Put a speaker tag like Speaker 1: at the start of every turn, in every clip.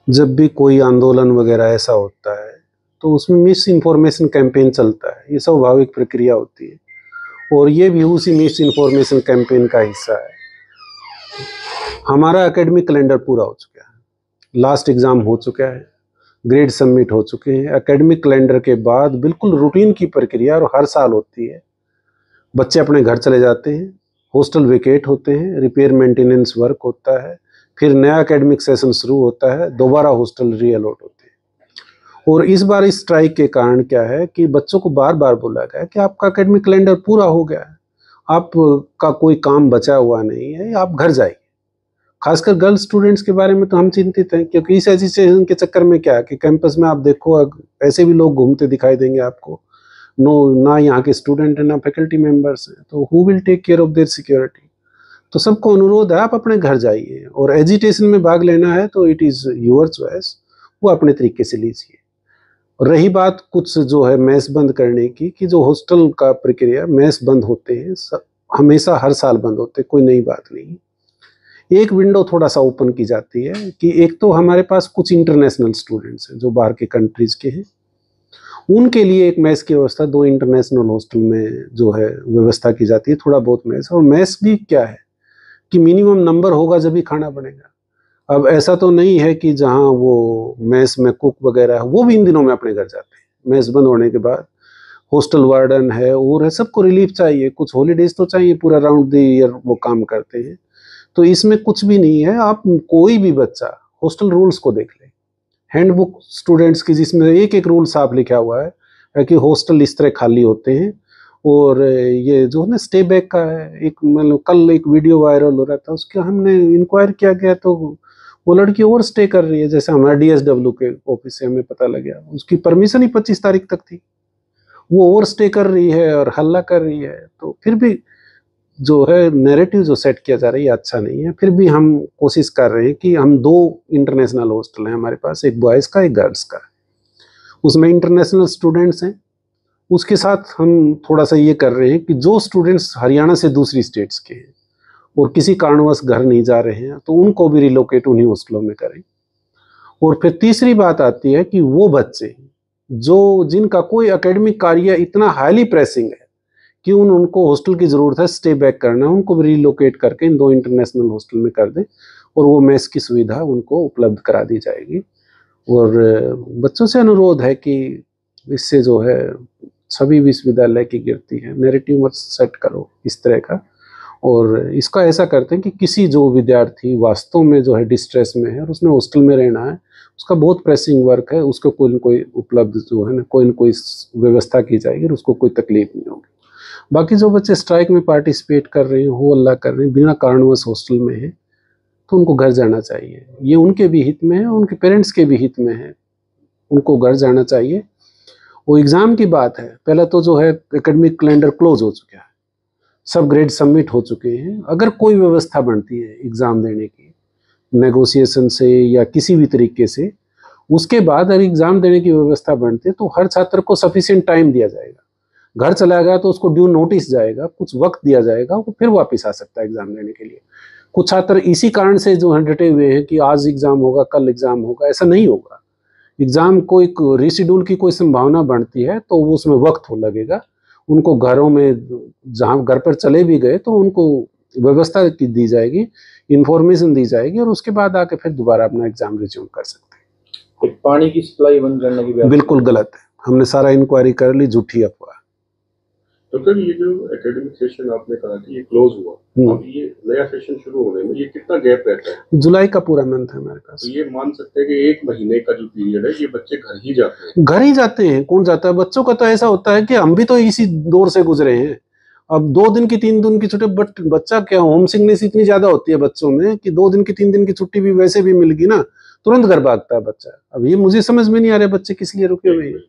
Speaker 1: जब भी कोई आंदोलन वगैरह ऐसा होता है तो उसमें मिस इन्फॉर्मेशन कैंपेन चलता है, ये स्वाभाविक प्रक्रिया होती है और ये भी उसी मिस इन्फॉर्मेशन कैंपेन का हिस्सा है। हमारा एकेडमिक कैलेंडर पूरा हो चुका है, लास्ट एग्ज़ाम हो चुका है, ग्रेड सबमिट हो चुके हैं। एकेडमिक कैलेंडर के बाद बिल्कुल रूटीन की प्रक्रिया और हर साल होती है। बच्चे अपने घर चले जाते हैं, हॉस्टल वेकेट होते हैं, रिपेयर मेंटेनेंस वर्क होता है, फिर नया एकेडमिक सेशन शुरू होता है, दोबारा हॉस्टल रीअलॉट होते हैं। और इस बार इस स्ट्राइक के कारण क्या है कि बच्चों को बार बार बोला गया कि आपका एकेडमिक कैलेंडर पूरा हो गया है, आपका कोई काम बचा हुआ नहीं है, आप घर जाइए। खासकर गर्ल्स स्टूडेंट्स के बारे में तो हम चिंतित हैं, क्योंकि इस एजुकेशन के चक्कर में क्या है कि कैंपस में आप देखो ऐसे भी लोग घूमते दिखाई देंगे आपको, ना यहाँ के स्टूडेंट हैं ना फैकल्टी मेंबर्स हैं, तो who will take care of their security. तो सबको अनुरोध है आप अपने घर जाइए, और एजिटेशन में भाग लेना है तो इट इज़ योर चॉइस, वो अपने तरीके से लीजिए। रही बात कुछ जो है मेस बंद करने की, कि जो हॉस्टल का प्रक्रिया, मेस बंद होते हैं हमेशा, हर साल बंद होते हैं, कोई नई बात नहीं। एक विंडो थोड़ा सा ओपन की जाती है कि एक तो हमारे पास कुछ इंटरनेशनल स्टूडेंट्स हैं जो बाहर के कंट्रीज के हैं, उनके लिए एक मेस की व्यवस्था 2 इंटरनेशनल हॉस्टल में जो है व्यवस्था की जाती है, थोड़ा बहुत मेस। और मेस भी क्या है कि मिनिमम नंबर होगा जब भी खाना बनेगा। अब ऐसा तो नहीं है कि जहाँ वो मेस में कुक वगैरह है वो भी इन दिनों में अपने घर जाते हैं मेस बंद होने के बाद। हॉस्टल वार्डन है और है, सबको रिलीफ चाहिए, कुछ हॉलीडेज तो चाहिए, पूरा राउंड द ईयर वो काम करते हैं। तो इसमें कुछ भी नहीं है। आप कोई भी बच्चा हॉस्टल रूल्स को देख ले, हैंडबुक स्टूडेंट्स की, जिसमें एक एक रूल साफ लिखा हुआ है कि हॉस्टल इस तरह खाली होते हैं। और ये जो है ना स्टे बैक का है, एक मतलब कल एक वीडियो वायरल हो रहा था, उसके हमने इंक्वायर किया गया तो वो लड़की और स्टे कर रही है। जैसे हमारा DSW के ऑफिस से हमें पता लग गया, उसकी परमिशन ही 25 तारीख तक थी, वो ओवर स्टे कर रही है और हल्ला कर रही है। तो फिर भी जो है नैरेटिव जो सेट किया जा रहा है ये अच्छा नहीं है। फिर भी हम कोशिश कर रहे हैं कि हम 2 इंटरनेशनल हॉस्टल हैं हमारे पास, एक बॉयज़ का एक गर्ल्स का। उसमें इंटरनेशनल स्टूडेंट्स हैं, उसके साथ हम थोड़ा सा ये कर रहे हैं कि जो स्टूडेंट्स हरियाणा से दूसरी स्टेट्स के हैं और किसी कारणवश घर नहीं जा रहे हैं तो उनको भी रिलोकेट उन्हीं हॉस्टलों में करें। और फिर तीसरी बात आती है कि वो बच्चे जो जिनका कोई एकेडमिक कार्य इतना हाईली प्रेसिंग है कि उनको हॉस्टल की ज़रूरत है स्टे बैक करना, उनको भी रिलोकेट करके इन 2 इंटरनेशनल हॉस्टल में कर दें और वो मेस की सुविधा उनको उपलब्ध करा दी जाएगी। और बच्चों से अनुरोध है कि इससे जो है सभी विश्वविद्यालय की गिरती है, नैरेटिव मत सेट करो इस तरह का। और इसका ऐसा करते हैं कि किसी जो विद्यार्थी वास्तव में जो है डिस्ट्रेस में है और उसने हॉस्टल में रहना है, उसका बहुत प्रेसिंग वर्क है, उसको कोई न कोई उपलब्ध जो है ना कोई न कोई व्यवस्था की जाएगी और उसको कोई तकलीफ नहीं होगी। बाकी जो बच्चे स्ट्राइक में पार्टिसिपेट कर रहे हैं, हो अल्लाह कर रहे हैं, बिना कारणवश हॉस्टल में है, तो उनको घर जाना चाहिए। ये उनके भी हित में है, उनके पेरेंट्स के भी हित में है, उनको घर जाना चाहिए। वो एग्ज़ाम की बात है, पहला तो जो है एकेडमिक कैलेंडर क्लोज हो चुका है, सब ग्रेड सबमिट हो चुके हैं। अगर कोई व्यवस्था बनती है एग्ज़ाम देने की, नेगोशिएशन से या किसी भी तरीके से, उसके बाद अगर एग्ज़ाम देने की व्यवस्था बनती है तो हर छात्र को सफिशिएंट टाइम दिया जाएगा। घर चला गया तो उसको ड्यू नोटिस जाएगा, कुछ वक्त दिया जाएगा, वो फिर वापस आ सकता है एग्ज़ाम देने के लिए। कुछ छात्र इसी कारण से जो है डटे हुए हैं कि आज एग्ज़ाम होगा, कल एग्ज़ाम होगा, ऐसा नहीं होगा। एग्ज़ाम को एक रीशेड्यूल की कोई संभावना बनती है तो वो उसमें वक्त हो लगेगा। उनको घरों में, जहाँ घर पर चले भी गए तो उनको व्यवस्था की दी जाएगी, इन्फॉर्मेशन दी जाएगी और उसके बाद आके फिर दोबारा अपना एग्ज़ाम रिज्यूम कर सकते हैं।
Speaker 2: पानी की सप्लाई बंद करने की
Speaker 1: बिल्कुल गलत है, हमने सारा इंक्वायरी कर ली, झूठी अफवाह।
Speaker 3: तो सर ये जो एकेडमिक सेशन आपने कहा कि ये क्लोज हुआ, अब ये नया सेशन शुरू होने में ये कितना गैप रहता है?
Speaker 1: जुलाई का पूरा मंथ है हमारे पास।
Speaker 3: तो ये मान सकते हैं कि 1 महीने का जो पीरियड है ये बच्चे घर ही जाते हैं?
Speaker 1: घर ही जाते हैं, कौन जाता है? बच्चों का तो ऐसा होता है कि हम भी तो इसी दौर से गुजरे हैं। अब 2 दिन की 3 दिन की छुट्टी, बट बच्चा क्या, होम सिकनेस इतनी ज्यादा होती है बच्चों में कि 2 दिन की 3 दिन की छुट्टी भी वैसे भी मिल गई ना, तुरंत घर भागता है बच्चा। अब ये मुझे समझ में नहीं आ रहा बच्चे किस लिए रुके हुए हैं।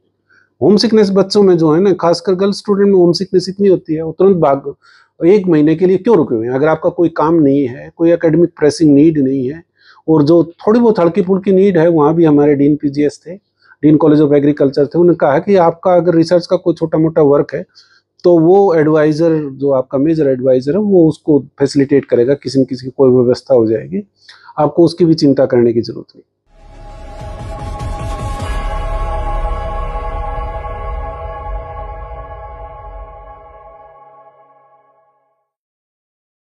Speaker 1: होम सिकनेस बच्चों में जो है ना, खासकर गर्ल्स स्टूडेंट में होम सिकनेस इतनी होती है, वो तुरंत भाग 1 महीने के लिए क्यों रुके हुए हैं? अगर आपका कोई काम नहीं है, कोई एकेडमिक प्रेसिंग नीड नहीं है, और जो थोड़ी बहुत हल्की फुल्की नीड है, वहाँ भी हमारे डीन PGS थे, डीन कॉलेज ऑफ एग्रीकल्चर थे, उन्होंने कहा कि आपका अगर रिसर्च का कोई छोटा मोटा वर्क है तो वो एडवाइज़र, जो आपका मेजर एडवाइज़र है, वो उसको फैसिलिटेट करेगा, किसी न किसी की कोई व्यवस्था हो जाएगी, आपको उसकी भी चिंता करने की ज़रूरत नहीं।